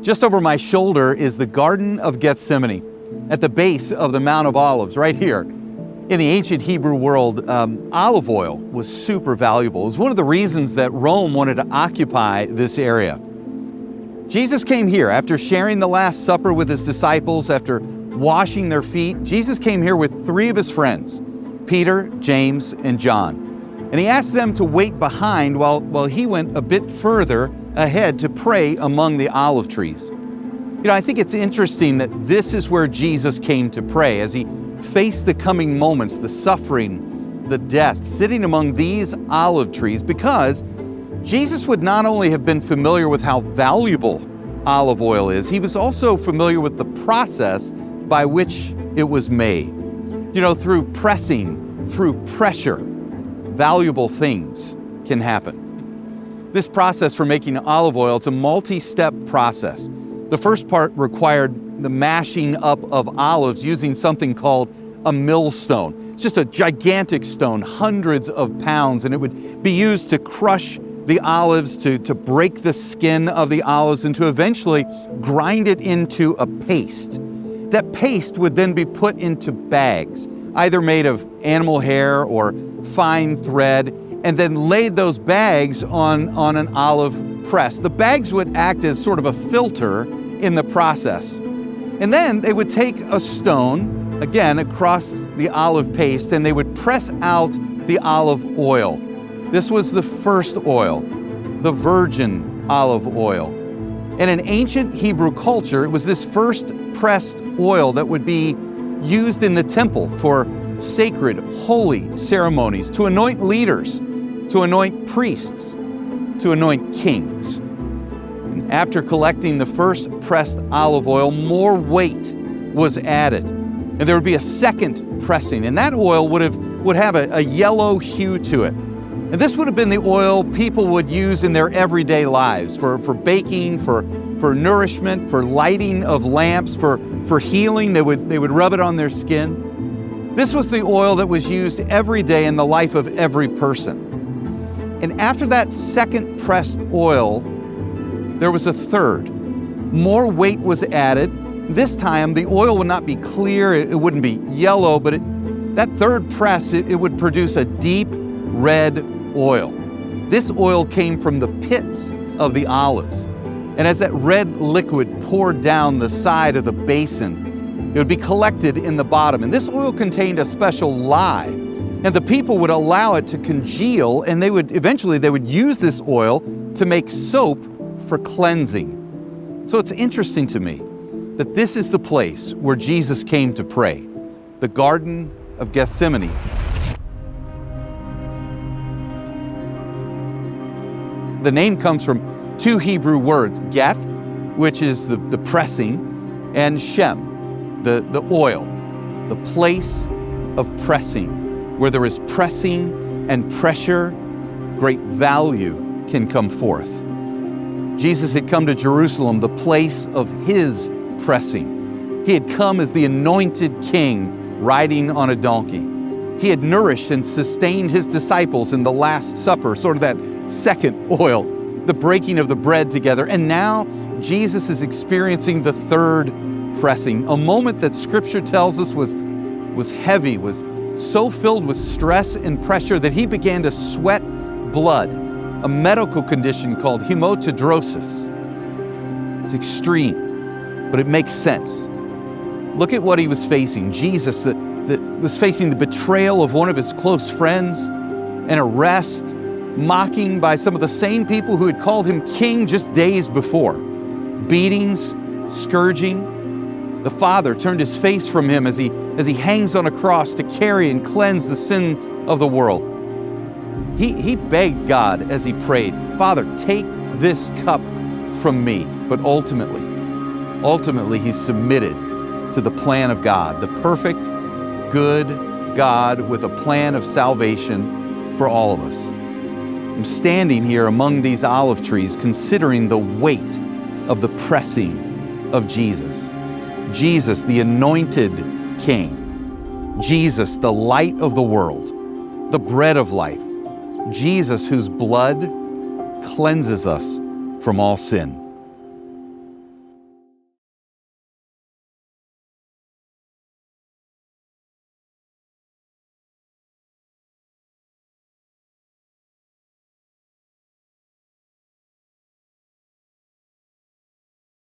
Just over my shoulder is the Garden of Gethsemane at the base of the Mount of Olives right here. In the ancient Hebrew world, olive oil was super valuable. It was one of the reasons that Rome wanted to occupy this area. Jesus came here after sharing the Last Supper with his disciples, after washing their feet. Jesus came here with three of his friends, Peter, James, and John. And he asked them to wait behind while he went a bit further ahead to pray among the olive trees. You know, I think it's interesting that this is where Jesus came to pray as he faced the coming moments, the suffering, the death, sitting among these olive trees, because Jesus would not only have been familiar with how valuable olive oil is, he was also familiar with the process by which it was made. You know, through pressing, through pressure, valuable things can happen. This process for making olive oil, it's a multi-step process. The first part required the mashing up of olives using something called a millstone. It's just a gigantic stone, hundreds of pounds, and it would be used to crush the olives, to break the skin of the olives, and to eventually grind it into a paste. That paste would then be put into bags, either made of animal hair or fine thread, and then laid those bags on an olive press. The bags would act as sort of a filter in the process. And then they would take a stone, again, across the olive paste, and they would press out the olive oil. This was the first oil, the virgin olive oil. And in ancient Hebrew culture, it was this first pressed oil that would be used in the temple for sacred, holy ceremonies, to anoint leaders, to anoint priests, to anoint kings. And after collecting the first pressed olive oil, more weight was added. And there would be a second pressing, and that oil would have a yellow hue to it. And this would have been the oil people would use in their everyday lives for baking, for nourishment, for lighting of lamps, for healing. They would rub it on their skin. This was the oil that was used every day in the life of every person. And after that second pressed oil, there was a third. More weight was added. This time, the oil would not be clear, it wouldn't be yellow, but that third press, it would produce a deep red oil. This oil came from the pits of the olives. And as that red liquid poured down the side of the basin, it would be collected in the bottom. And this oil contained a special lye. And the people would allow it to congeal, and they would use this oil to make soap for cleansing. So it's interesting to me that this is the place where Jesus came to pray, the Garden of Gethsemane. The name comes from two Hebrew words, Geth, which is the pressing, and Shem, the oil, the place of pressing. Where there is pressing and pressure, great value can come forth. Jesus had come to Jerusalem, the place of his pressing. He had come as the anointed king riding on a donkey. He had nourished and sustained his disciples in the Last Supper, sort of that second oil, the breaking of the bread together. And now Jesus is experiencing the third pressing, a moment that Scripture tells us was heavy, was so filled with stress and pressure that he began to sweat blood, a medical condition called hematidrosis. It's extreme, but it makes sense. Look at what he was facing. Jesus that was facing the betrayal of one of his close friends, an arrest, mocking by some of the same people who had called him king just days before, beatings, scourging. The Father turned his face from him as he hangs on a cross to carry and cleanse the sin of the world. He begged God as he prayed, Father, take this cup from me. But ultimately he submitted to the plan of God, the perfect, good God with a plan of salvation for all of us. I'm standing here among these olive trees considering the weight of the pressing of Jesus. Jesus, the anointed King. Jesus, the light of the world, the bread of life. Jesus, whose blood cleanses us from all sin.